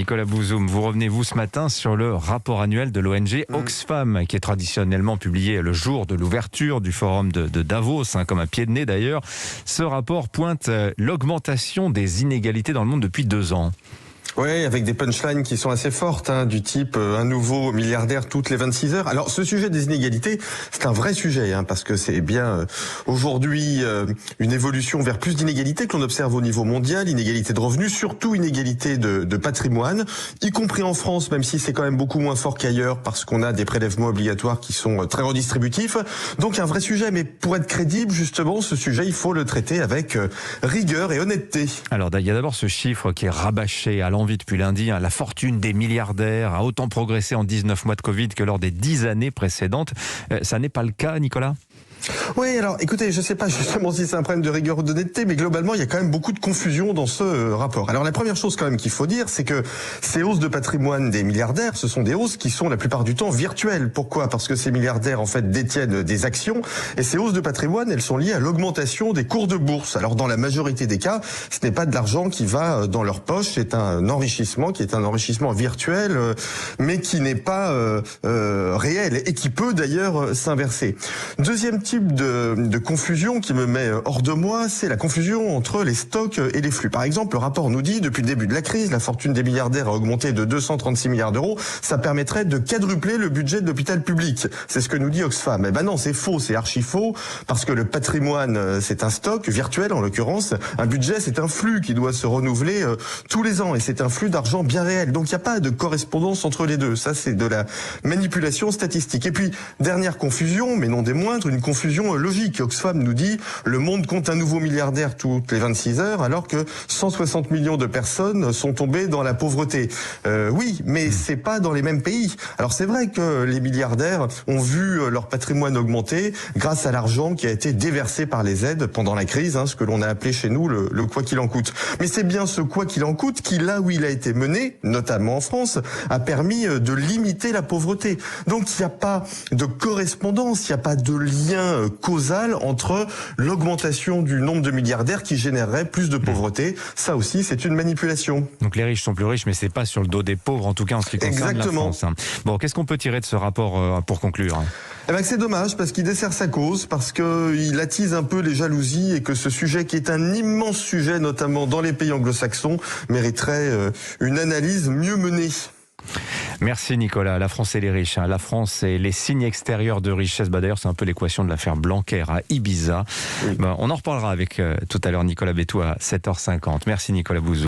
Nicolas Bouzoum, vous revenez ce matin sur le rapport annuel de l'ONG Oxfam, qui est traditionnellement publié le jour de l'ouverture du forum de Davos, comme un pied de nez d'ailleurs. Ce rapport pointe l'augmentation des inégalités dans le monde depuis 2 ans. Oui, avec des punchlines qui sont assez fortes, du type un nouveau milliardaire toutes les 26 heures. Alors ce sujet des inégalités, c'est un vrai sujet, parce que c'est bien aujourd'hui une évolution vers plus d'inégalités que l'on observe au niveau mondial, inégalité de revenus, surtout inégalité de patrimoine, y compris en France, même si c'est quand même beaucoup moins fort qu'ailleurs, parce qu'on a des prélèvements obligatoires qui sont très redistributifs. Donc un vrai sujet, mais pour être crédible, justement, ce sujet, il faut le traiter avec rigueur et honnêteté. Alors il y a d'abord ce chiffre qui est rabâché à l'envi depuis lundi. La fortune des milliardaires a autant progressé en 19 mois de Covid que lors des 10 années précédentes. Ça n'est pas le cas, Nicolas ? Oui, alors écoutez, je sais pas justement si c'est un problème de rigueur ou d'honnêteté, mais globalement, il y a quand même beaucoup de confusion dans ce rapport. Alors la première chose quand même qu'il faut dire, c'est que ces hausses de patrimoine des milliardaires, ce sont des hausses qui sont la plupart du temps virtuelles. Pourquoi ? Parce que ces milliardaires, en fait, détiennent des actions, et ces hausses de patrimoine, elles sont liées à l'augmentation des cours de bourse. Alors dans la majorité des cas, ce n'est pas de l'argent qui va dans leur poche, c'est un enrichissement qui est un enrichissement virtuel, mais qui n'est pas réel, et qui peut d'ailleurs s'inverser. Deuxième type de confusion qui me met hors de moi, c'est la confusion entre les stocks et les flux. Par exemple, le rapport nous dit, depuis le début de la crise, la fortune des milliardaires a augmenté de 236 milliards d'euros. Ça permettrait de quadrupler le budget de l'hôpital public. C'est ce que nous dit Oxfam. Eh ben non, c'est faux, c'est archi faux, parce que le patrimoine, c'est un stock virtuel en l'occurrence. Un budget, c'est un flux qui doit se renouveler tous les ans, et c'est un flux d'argent bien réel. Donc il n'y a pas de correspondance entre les deux. Ça, c'est de la manipulation statistique. Et puis, dernière confusion, mais non des moindres, une confusion logique. Oxfam nous dit le monde compte un nouveau milliardaire toutes les 26 heures, alors que 160 millions de personnes sont tombées dans la pauvreté. Oui, mais c'est pas dans les mêmes pays. Alors c'est vrai que les milliardaires ont vu leur patrimoine augmenter grâce à l'argent qui a été déversé par les aides pendant la crise, ce que l'on a appelé chez nous le quoi qu'il en coûte. Mais c'est bien ce quoi qu'il en coûte qui, là où il a été mené, notamment en France, a permis de limiter la pauvreté. Donc il n'y a pas de correspondance, il n'y a pas de lien causal entre l'augmentation du nombre de milliardaires qui générerait plus de pauvreté. Ça aussi, c'est une manipulation. Donc les riches sont plus riches, mais c'est pas sur le dos des pauvres, en tout cas en ce qui concerne la France. Bon, qu'est-ce qu'on peut tirer de ce rapport pour conclure ? C'est dommage parce qu'il dessert sa cause, parce qu'il attise un peu les jalousies, et que ce sujet qui est un immense sujet, notamment dans les pays anglo-saxons, mériterait une analyse mieux menée. Merci Nicolas. La France et les riches. La France et les signes extérieurs de richesse. D'ailleurs, c'est un peu l'équation de l'affaire Blanquer à Ibiza. Oui. On en reparlera avec tout à l'heure Nicolas Bétou à 7h50. Merci Nicolas Bouzoum.